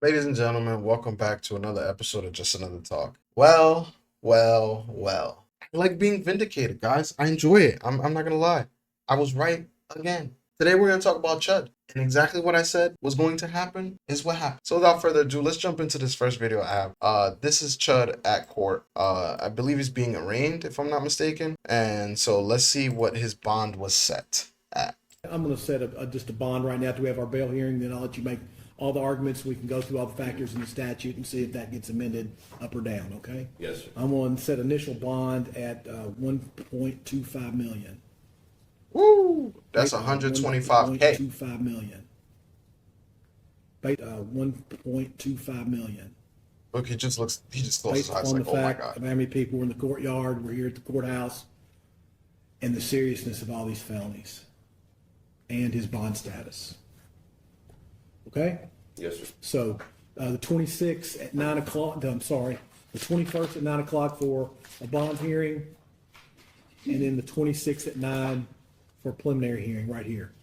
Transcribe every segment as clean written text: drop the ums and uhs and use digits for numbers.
Ladies and gentlemen, welcome back to another episode of Just Another Talk. Well. I like being vindicated, guys. I enjoy it. I'm not gonna lie. I was right again. Today we're gonna talk about Chud. And exactly what I said was going to happen is what happened. So without further ado, let's jump into this first video I have. This is Chud at court. I believe he's being arraigned, if I'm not mistaken. And so let's see what his bond was set at. I'm going to set just a bond right now till we have our bail hearing. Then I'll let you make all the arguments. We can go through all the factors in the statute and see if that gets amended up or down. Okay? Yes, sir. I'm going to set initial bond at 1.25 million. Woo! That's 125K. 1.25 million. 1.25 million. Look, he just closes his Based eyes upon like, the oh my fact God. of how many people were in the courtyard, we're here at the courthouse, and the seriousness of all these felonies, and his bond status. Okay? Yes, sir. So the 26th at 9 o'clock, I'm sorry, the 21st at 9 o'clock for a bond hearing, and then the 26th at 9 for a preliminary hearing right here.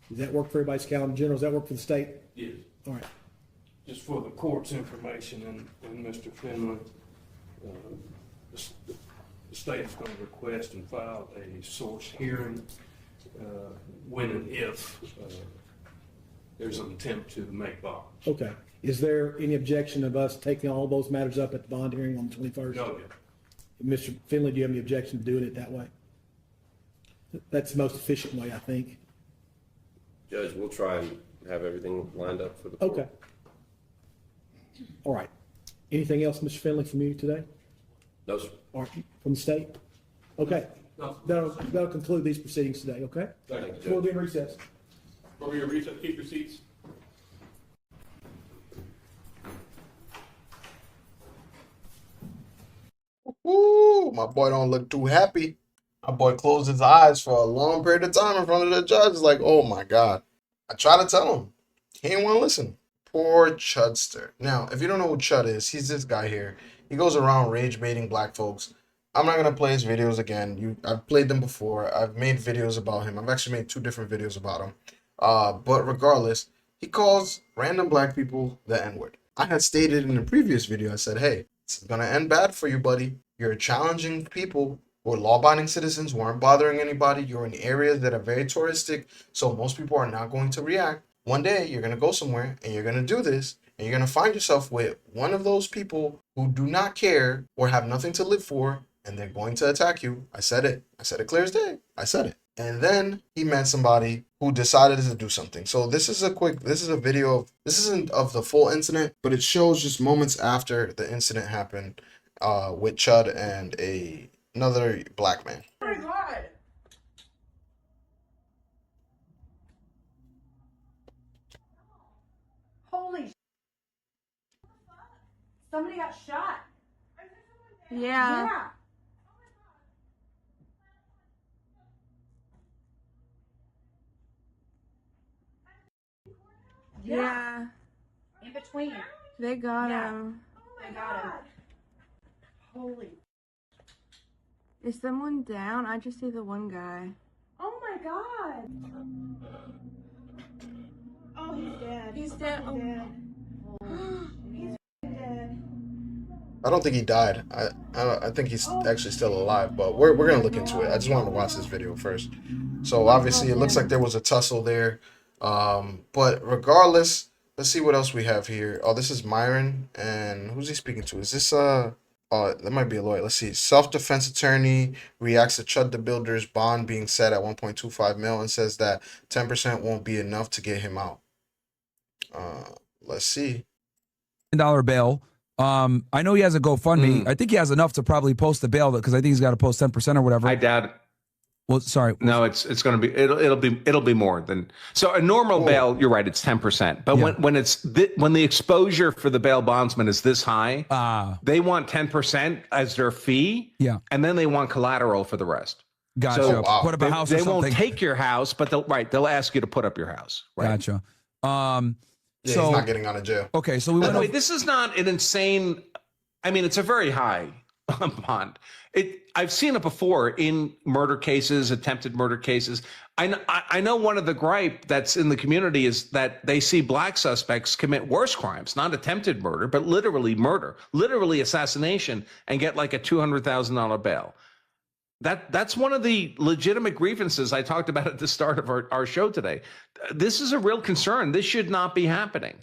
Does that work for everybody's calendar? General, does that work for the state? Yes, All right. just for the court's information and Mr. Finley, the state is going to request and file a source hearing when and if there's an attempt to make bond. Okay. Is there any objection of us taking all those matters up at the bond hearing on the 21st? No, Mr. Finley, do you have any objection to doing it that way? That's the most efficient way, I think. Judge, we'll try and have everything lined up for the court. Okay. All right. Anything else, Mr. Finley, from you today? No, sir. All right, from the state? Okay. no. That'll conclude these proceedings today, okay? Thank you, We'll Judge. be in recess. For your recess, keep your seats. Woo! My boy don't look too happy. My boy closed his eyes for a long period of time in front of the judge. Like, oh my God. I try to tell him. He didn't want to listen. Poor Chudster. Now, if you don't know who Chud is, he's this guy here. He goes around rage baiting black folks. I'm not gonna play his videos again. I've played them before. I've made videos about him. I've actually made 2 different videos about him. But regardless, he calls random black people the N-word. I had stated in the previous video, I said, hey, it's gonna end bad for you, buddy. You're challenging people who are law-abiding citizens who aren't bothering anybody. You're in areas that are very touristic, so most people are not going to react. One day, you're gonna go somewhere and you're gonna do this, and you're gonna find yourself with one of those people who do not care or have nothing to live for, and they're going to attack you. I said it. I said it clear as day. I said it. And then he met somebody who decided to do something. So this is a video of, this isn't of the full incident, but it shows just moments after the incident happened with Chud and another black man. Oh my God. Holy somebody got shot. Yeah. Yeah. Yeah. In between. They got Yeah. him. I got him. Holy. Is someone down? I just see the one guy. Oh my God. Oh, he's dead. He's dead. He's dead. He's dead. I don't think he died. I think he's actually still alive, but we're gonna look into it. I just wanted to watch this video first. So obviously it looks like there was a tussle there. But regardless, let's see what else we have here. Oh, this is Myron, and who's he speaking to? Is this that might be a lawyer. Let's see. Self-defense attorney reacts to Chud the Builder's bond being set at 1.25 mil and says that 10% won't be enough to get him out. Let's see. $10 bail. I know he has a GoFundMe. I think he has enough to probably post the bail because I think he's got to post 10% or whatever. I doubt it. Well, sorry. No, it's going to be it'll be more than so a normal bail. You're right, it's 10%. But Yeah. when the exposure for the bail bondsman is this high, They want 10% as their fee. Yeah. And then they want collateral for the rest. Gotcha. So, wow. Put up a house or They something. won't take your house, but they'll ask you to put up your house. Right. Gotcha. Yeah, So he's not getting out of jail. okay, so we By went the way, over, this is not an insane. I mean, it's a very high bond. I've seen it before in murder cases, attempted murder cases. I know one of the gripe that's in the community is that they see black suspects commit worse crimes, not attempted murder, but literally murder, literally assassination, and get like a $200,000 bail. That's one of the legitimate grievances I talked about at the start of our show today. This is a real concern. This should not be happening.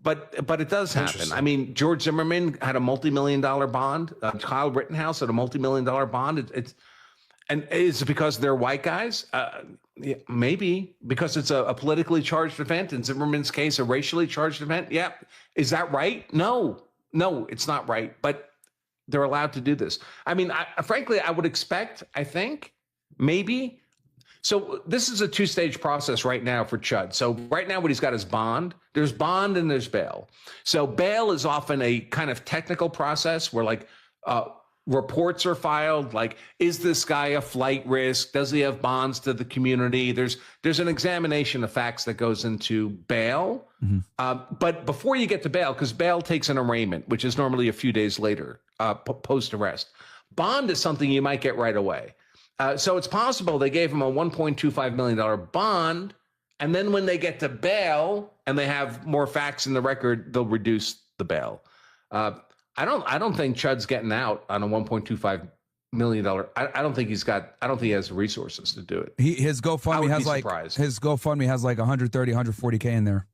But it does happen. I mean, George Zimmerman had a multi-million-dollar bond. Kyle Rittenhouse had a multi-million-dollar bond. And is it because they're white guys? Yeah, maybe because it's a politically charged event. In Zimmerman's case, a racially charged event. Yeah, is that right? No, it's not right. But they're allowed to do this. I mean, frankly, I would expect. I think maybe. So this is a two-stage process right now for Chud. So right now what he's got is bond. There's bond and there's bail. So bail is often a kind of technical process where like reports are filed, like, is this guy a flight risk? Does he have bonds to the community? There's an examination of facts that goes into bail. Mm-hmm. But before you get to bail, because bail takes an arraignment, which is normally a few days later, post-arrest. Bond is something you might get right away. So it's possible they gave him a $1.25 million bond, and then when they get to bail and they have more facts in the record, they'll reduce the bail. I don't think Chud's getting out on a $1.25 million. I don't think he has the resources to do it. His GoFundMe has like 130, 140K in there.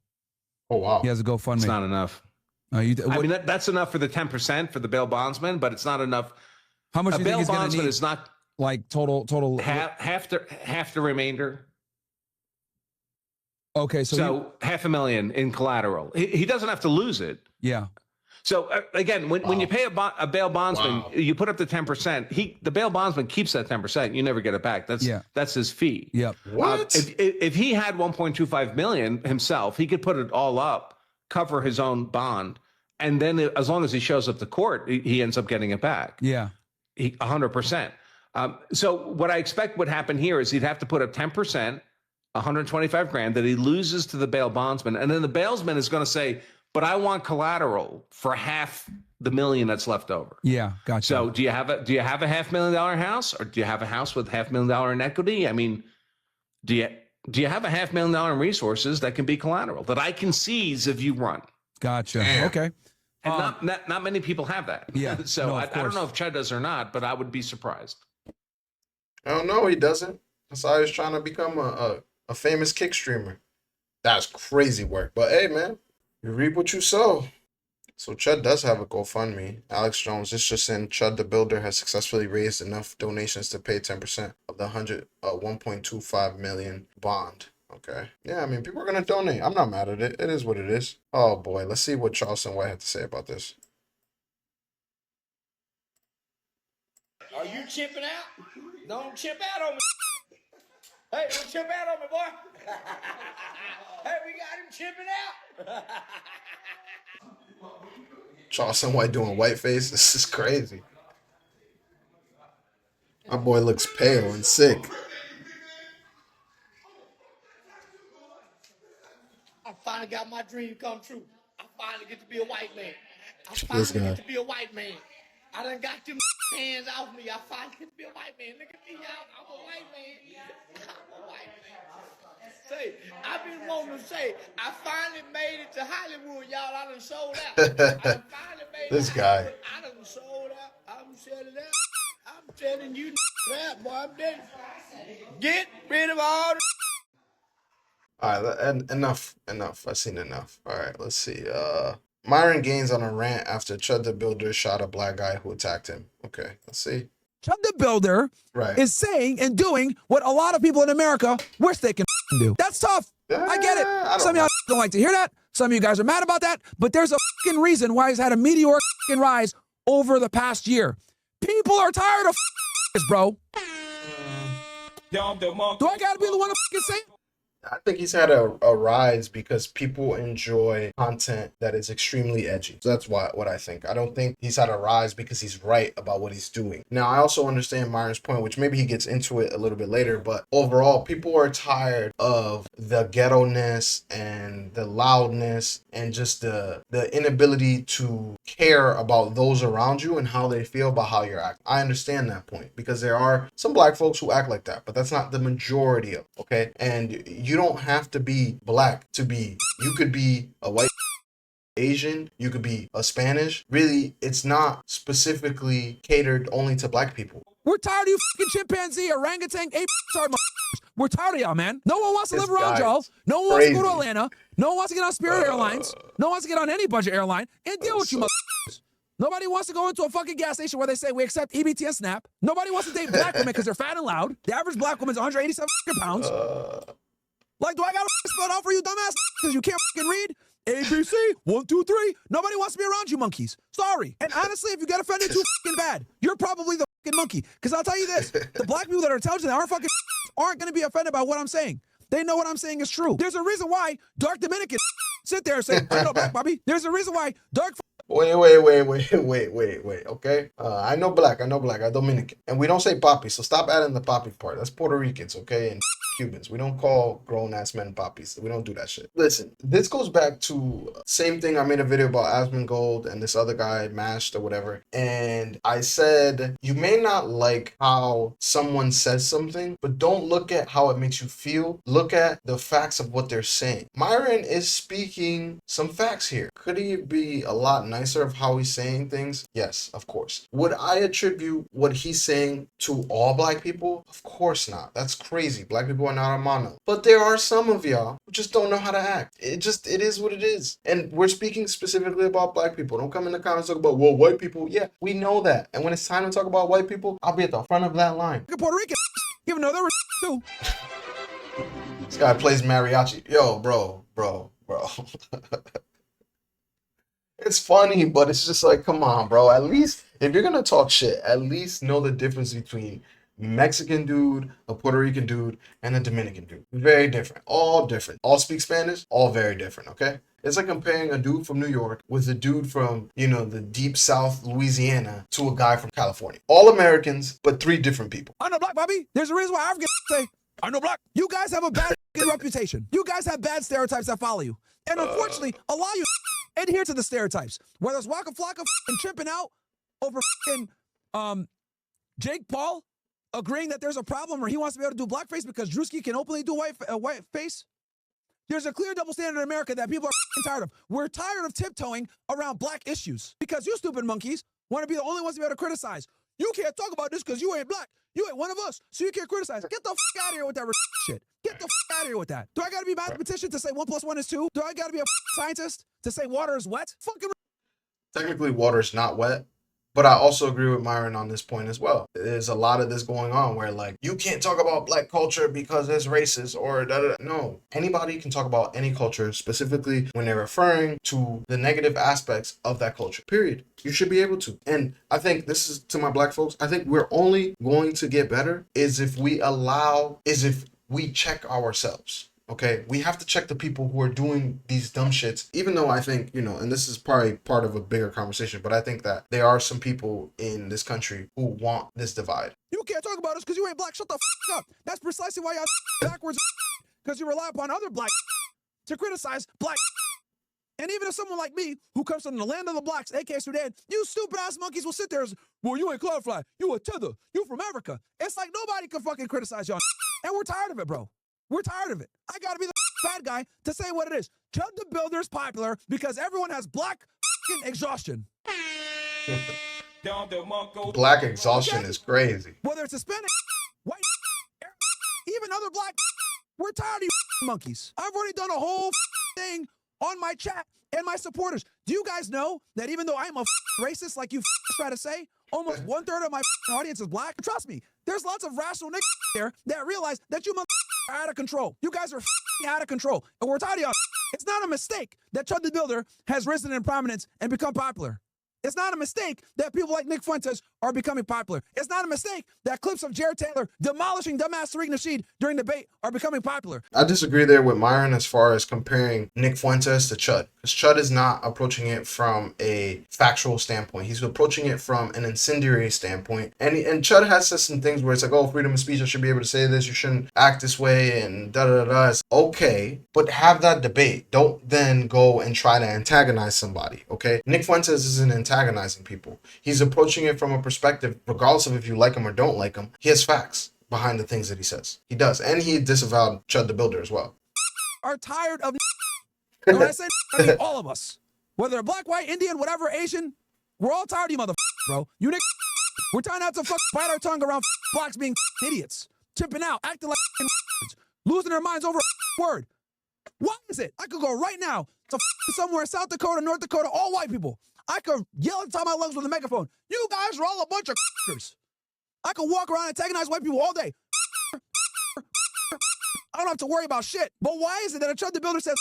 Oh wow. He has a GoFundMe. It's not enough. That's enough for the 10% for the bail bondsman, but it's not enough. How much do you think he's bail going to bondsman need? is not like total half the remainder. Okay, so $500,000 in collateral. He doesn't have to lose it. Yeah. So again, when you pay a bail bondsman, you put up the 10%. The bail bondsman keeps that 10%. You never get it back. That's his fee. Yep. What? If he had 1.25 million himself, he could put it all up, cover his own bond, and then as long as he shows up to court, he ends up getting it back. Yeah. 100%. So what I expect would happen here is he'd have to put up 10%, 125 grand that he loses to the bail bondsman. And then the bailsman is going to say, but I want collateral for $500,000 that's left over. Yeah. Gotcha. So do you have a $500,000 house, or do you have a house with $500,000 in equity? I mean, do you have a $500,000 in resources that can be collateral that I can seize if you run? Gotcha. Damn. Okay. And not many people have that. Yeah. So No, I don't course. know if Chud does or not, but I would be surprised. I don't know. He doesn't. That's why he's trying to become a famous kick streamer. That's crazy work. But hey, man, you reap what you sow. So Chud does have a GoFundMe. Alex Jones is just saying Chud the Builder has successfully raised enough donations to pay 10% of the 1.25 million bond. Okay. Yeah, I mean, people are gonna donate. I'm not mad at it. It is what it is. Oh boy, let's see what Charleston White had to say about this. Are you chipping out? Don't chip out on me. Hey, don't chip out on me, boy. Hey, we got him chipping out. Charleston White doing white face. This is crazy. My boy looks pale and sick. I finally got my dream come true. I finally get to be a white man. I This finally guy. get to be a white man. I done got them hands off me. I finally get to be a white man. Look at me, y'all. I'm a white man. I'm a white man. Say, I've been wanting to say, I finally made it to Hollywood, y'all. I done sold out. I done finally made This it to guy. Hollywood. I done sold out. I'm selling out. I'm telling you that, boy. I'm dead. Get rid of all the All right, and enough. I've seen enough. All right, let's see. Myron Gaines on a rant after Chud the Builder shot a black guy who attacked him. Okay, let's see. Chud the Builder Right. is saying and doing what a lot of people in America wish they can do. That's tough. I get it. I don't Some of y'all don't like to hear that. Some of you guys are mad about that. But there's a reason why he's had a meteoric rise over the past year. People are tired of this, bro. Do I gotta be the one to say it? I think he's had a rise because people enjoy content that is extremely edgy. So that's what I think. I don't think he's had a rise because he's right about what he's doing. Now, I also understand Myron's point, which maybe he gets into it a little bit later, but overall, people are tired of the ghetto-ness and the loudness and just the inability to care about those around you and how they feel about how you're acting. I understand that point because there are some black folks who act like that, but that's not the majority of, okay? And you don't have to be black to be, you could be a white, Asian, you could be a Spanish. Really, it's not specifically catered only to black people. We're tired of you fucking chimpanzee, orangutan, ape, we're tired of y'all, man. No one wants to live around y'all. No one wants to go to Atlanta. No one wants to get on Spirit Airlines. No one wants to get on any budget airline and deal with you, motherfuckers. Nobody wants to go into a fucking gas station where they say we accept EBT and SNAP. Nobody wants to date black women because they're fat and loud. The average black woman's 187 pounds. Like, do I gotta spell it out for you, dumbass? Because you can't fucking read? ABC, 1, 2, 3. Nobody wants to be around you monkeys. Sorry. And honestly, if you get offended too fucking bad, you're probably the fucking monkey. Because I'll tell you this, the black people that are intelligent that aren't going to be offended by what I'm saying. They know what I'm saying is true. There's a reason why dark Dominicans sit there and say, I know black, Bobby. There's a reason why dark... Wait, okay? I know black, I'm Dominican. And we don't say papi, so stop adding the papi part. That's Puerto Ricans, okay? And Cubans. We don't call grown-ass men poppies. We don't do that shit. Listen, this goes back to same thing. I made a video about Asmongold and this other guy, Mashed or whatever. And I said, you may not like how someone says something, but don't look at how it makes you feel. Look at the facts of what they're saying. Myron is speaking some facts here. Could he be a lot nicer of how he's saying things? Yes, of course. Would I attribute what he's saying to all black people? Of course not. That's crazy. Black people are not a mono. But there are some of y'all who just don't know how to act. It is what it is. And we're speaking specifically about black people. Don't come in the comments and talk about, well, white people. Yeah, we know that. And when it's time to talk about white people, I'll be at the front of that line. Puerto Rican, even though they're too. This guy plays mariachi. Yo, bro. It's funny, but it's just like, come on, bro. At least, if you're going to talk shit, at least know the difference between Mexican dude, a Puerto Rican dude, and a Dominican dude. Very different. All different. All speak Spanish. All very different, okay? It's like comparing a dude from New York with a dude from, the deep South Louisiana to a guy from California. All Americans, but 3 different people. I know black, Bobby. There's a reason why Africans say, I know black. You guys have a bad reputation. You guys have bad stereotypes that follow you. And unfortunately, a lot of you adhere to the stereotypes. Whether it's Waka Flocka and tripping out over Jake Paul agreeing that there's a problem or he wants to be able to do blackface because Drewski can openly do white face. There's a clear double standard in America that people are tired of. We're tired of tiptoeing around black issues because you stupid monkeys want to be the only ones to be able to criticize. You can't talk about this because you ain't black. You ain't one of us, so you can't criticize. Get the out of here with that shit. Get the out of here with that. Do I got to be a mathematician to say 1 + 1 is 2? Do I got to be a scientist to say water is wet? Fucking. Technically, water is not wet. But I also agree with Myron on this point as well. There's a lot of this going on where, like, you can't talk about black culture because it's racist or da-da-da. No. Anybody can talk about any culture, specifically when they're referring to the negative aspects of that culture. Period. You should be able to. And I think this is to my black folks. I think we're only going to get better is if we check ourselves. Okay, we have to check the people who are doing these dumb shits, even though I think, and this is probably part of a bigger conversation, but I think that there are some people in this country who want this divide. You can't talk about us because you ain't black. Shut the up. That's precisely why y'all backwards, because you rely upon other black to criticize black. And even if someone like me, who comes from the land of the blacks, aka Sudan, you stupid ass monkeys will sit there and, well, you ain't Cloudfly, you a tether, you from Africa. It's like nobody can fucking criticize y'all. And we're tired of it, bro. We're tired of it. I gotta be the bad guy to say what it is. Chud the Builder is popular because everyone has black exhaustion. Black exhaustion is crazy. Whether it's Hispanic, white, even other black, we're tired of you monkeys. I've already done a whole thing on my chat and my supporters. Do you guys know that even though I'm a racist like you try to say, almost 1/3 of my audience is black? Trust me, there's lots of rational niggas there that realize that you are out of control. You guys are out of control. And we're tired of y'all. It's not a mistake that Chud the Builder has risen in prominence and become popular. It's not a mistake that people like Nick Fuentes are becoming popular. It's not a mistake that clips of Jared Taylor demolishing dumbass Tariq Nasheed during debate are becoming popular. I disagree there with Myron as far as comparing Nick Fuentes to Chud. Because Chud is not approaching it from a factual standpoint. He's approaching it from an incendiary standpoint. And Chud has said some things where it's like, oh, freedom of speech, I should be able to say this, you shouldn't act this way, and da-da-da-da. It's okay, but have that debate. Don't then go and try to antagonize somebody, okay? Nick Fuentes isn't antagonizing people. He's approaching it from a perspective, regardless of if you like him or don't like him, he has facts behind the things that he says. He does. And he disavowed Chud the Builder as well. Are tired of and when I say I mean all of us. Whether black, white, Indian, whatever, Asian, we're all tired of you bro. You we're trying not to bite our tongue around blacks being idiots, tipping out, acting like losing their minds over a word. Why is it? I could go right now to somewhere, South Dakota, North Dakota, all white people. I could yell at the top of my lungs with a megaphone. You guys are all a bunch of I could walk around and antagonize white people all day. I don't have to worry about shit. But why is it that a Chud the Builder says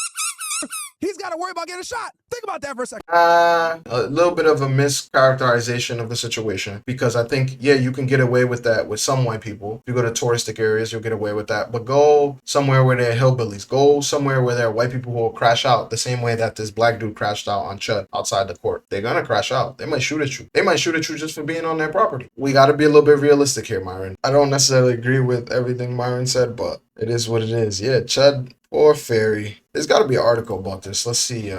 he's got to worry about getting shot? Think about that for a second. A little bit of a mischaracterization of the situation, because I think, yeah, you can get away with that with some white people. If you go to touristic areas, you'll get away with that. But go somewhere where they're hillbillies. Go somewhere where there are white people who will crash out the same way that this black dude crashed out on Chud outside the court. They're going to crash out. They might shoot at you. They might shoot at you just for being on their property. We got to be a little bit realistic here, Myron. I don't necessarily agree with everything Myron said, but it is what it is. Yeah, Chud or Fairy. There's got to be an article about this. Let's see.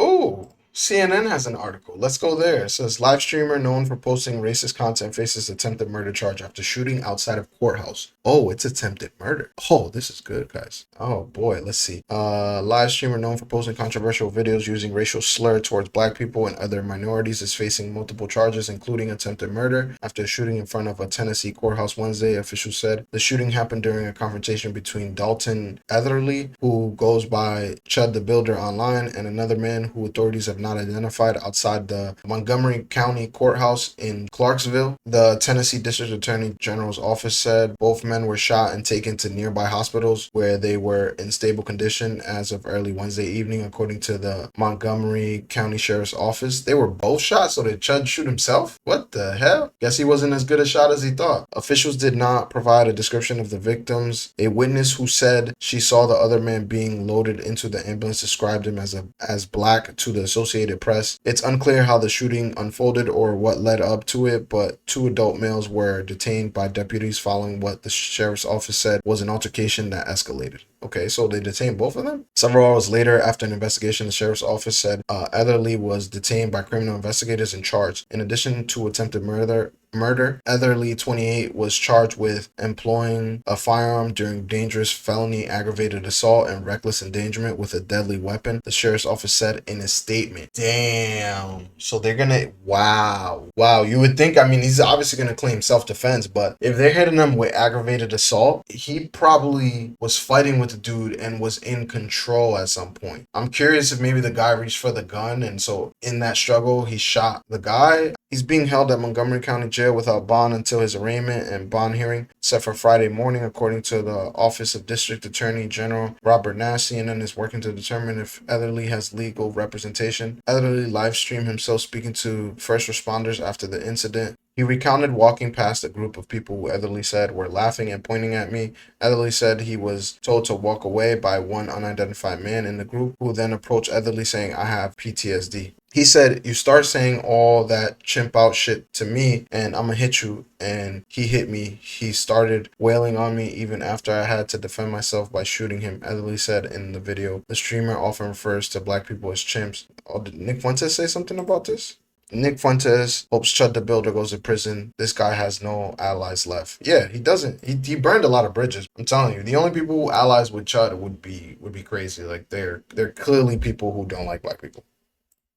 Oh, CNN has an article. Let's go there. It says, live streamer known for posting racist content faces attempted murder charge after shooting outside of courthouse. Oh, it's attempted murder. Oh, this is good, guys. Oh, boy. Let's see. Live streamer known for posting controversial videos using racial slur towards black people and other minorities is facing multiple charges, including attempted murder after a shooting in front of a Tennessee courthouse Wednesday, officials said. The shooting happened during a confrontation between Dalton Etherly, who goes by Chud the Builder online, and another man who authorities have not identified outside the Montgomery County Courthouse in Clarksville. The Tennessee District Attorney General's office said both men were shot and taken to nearby hospitals where they were in stable condition as of early Wednesday evening, according to the Montgomery County Sheriff's Office. They were both shot, so did Chud shoot himself? What the hell? Guess he wasn't as good a shot as he thought. Officials did not provide a description of the victims. A witness who said she saw the other man being loaded into the ambulance described him as black to the Associated Press. It's unclear how the shooting unfolded or what led up to it, but 2 adult males were detained by deputies following what the sheriff's office said was an altercation that escalated. Okay, so they detained both of them? Several hours later, after an investigation, the sheriff's office said Etherly was detained by criminal investigators and charged. In addition to attempted murder, Etherly, 28, was charged with employing a firearm during dangerous felony aggravated assault and reckless endangerment with a deadly weapon, the sheriff's office said in a statement. Damn. So they're gonna, wow. You would think, I mean, he's obviously gonna claim self-defense, but if they're hitting him with aggravated assault, he probably was fighting with the dude and was in control at some point. I'm curious if maybe the guy reached for the gun, and so in that struggle, he shot the guy. He's being held at Montgomery County Jail without bond until his arraignment and bond hearing set for Friday morning, according to the Office of District Attorney General Robert Nash. CNN is working to determine if Etherly has legal representation. Etherly live streamed himself speaking to first responders after the incident. He recounted walking past a group of people who Etherly said were laughing and pointing at me. Etherly said he was told to walk away by one unidentified man in the group, who then approached Etherly saying, I have PTSD. He said, you start saying all that chimp out shit to me and I'm gonna hit you. And he hit me. He started wailing on me even after I had to defend myself by shooting him, Etherly said in the video. The streamer often refers to black people as chimps. Oh, did Nick Fuentes say something about this? Nick Fuentes hopes Chud the Builder goes to prison. This guy has no allies left. Yeah, he doesn't. He burned a lot of bridges. I'm telling you, the only people who allies with Chud would be crazy. Like they're clearly people who don't like black people.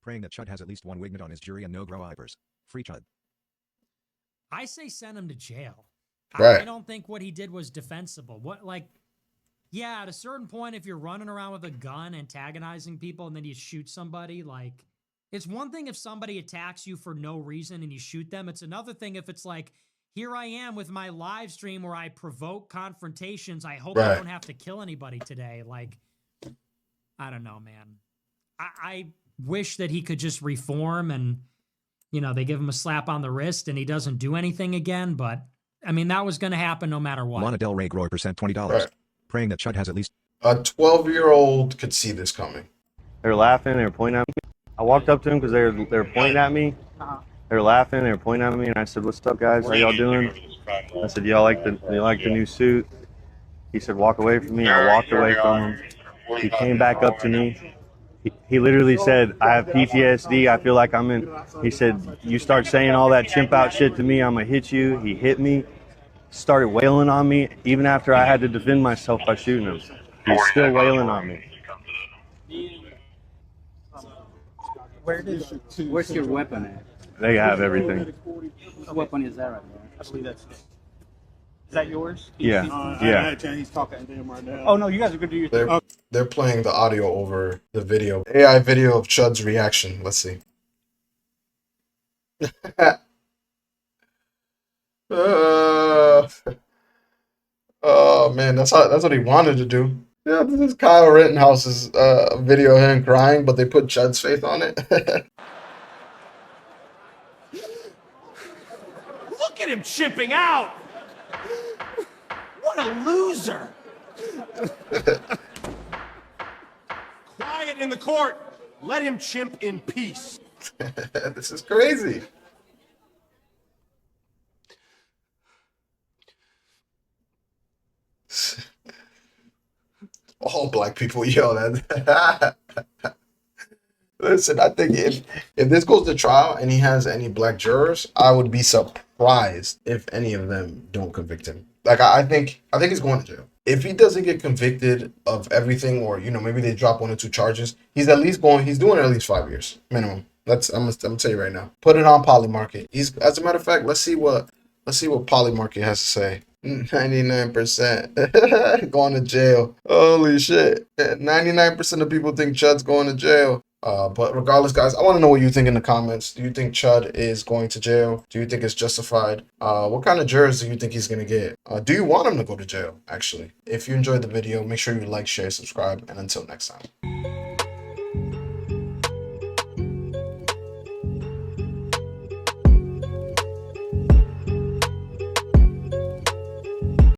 Praying that Chud has at least one wingman on his jury and no grow eyebers. Free Chud. I say send him to jail. Right. I don't think what he did was defensible. Yeah, at a certain point, if you're running around with a gun antagonizing people and then you shoot somebody, like, it's one thing if somebody attacks you for no reason and you shoot them. It's another thing if it's like, here I am with my live stream where I provoke confrontations. I hope I don't have to kill anybody today. Like, I don't know, man. I wish that he could just reform and you know, they give him a slap on the wrist and he doesn't do anything again. But I mean, that was going to happen no matter what. Lana Del Rey Grower percent $20. Right. Praying that Chud has at least A 12-year-old could see this coming. They were laughing. They were pointing at me. I walked up to them because they were pointing at me. They were laughing. They were pointing at me, and I said, "What's up, guys? How y'all doing?" I said, "Y'all like the new suit?" He said, "Walk away from me." I walked away from him. He came back up to me. He literally said, "I have PTSD. I feel like I'm in." He said, "You start saying all that chimp out shit to me, I'm gonna hit you." He hit me. Started wailing on me even after I had to defend myself by shooting him. He's still wailing on me. Where's your weapon at? They have everything. What weapon is that right there? I believe that's it. Is that yours? Yeah. Yeah. He's talking to him right now. Oh no, you guys are good to do your thing. They're playing the audio over the video. AI video of Chud's reaction. Let's see. Oh man, that's what he wanted to do. Yeah, this is Kyle Rittenhouse's video of him crying, but they put Chud's face on it. Look at him chipping out. What a loser. Quiet in the court. Let him chimp in peace. This is crazy. All black people yell that. Listen, I think if this goes to trial and he has any black jurors, I would be surprised if any of them don't convict him. Like I think he's going to jail. If he doesn't get convicted of everything, or maybe they drop 1 or 2 charges, he's doing at least 5 years minimum. I'm gonna tell you right now. Put it on Polymarket. As a matter of fact, let's see what Polymarket has to say. 99% going to jail. Holy shit. 99% of people think Chud's going to jail. But regardless, guys, I want to know what you think in the comments. Do you think Chud is going to jail? Do you think it's justified? What kind of jurors do you think he's going to get? Do you want him to go to jail, actually? If you enjoyed the video, make sure you like, share, subscribe, and until next time.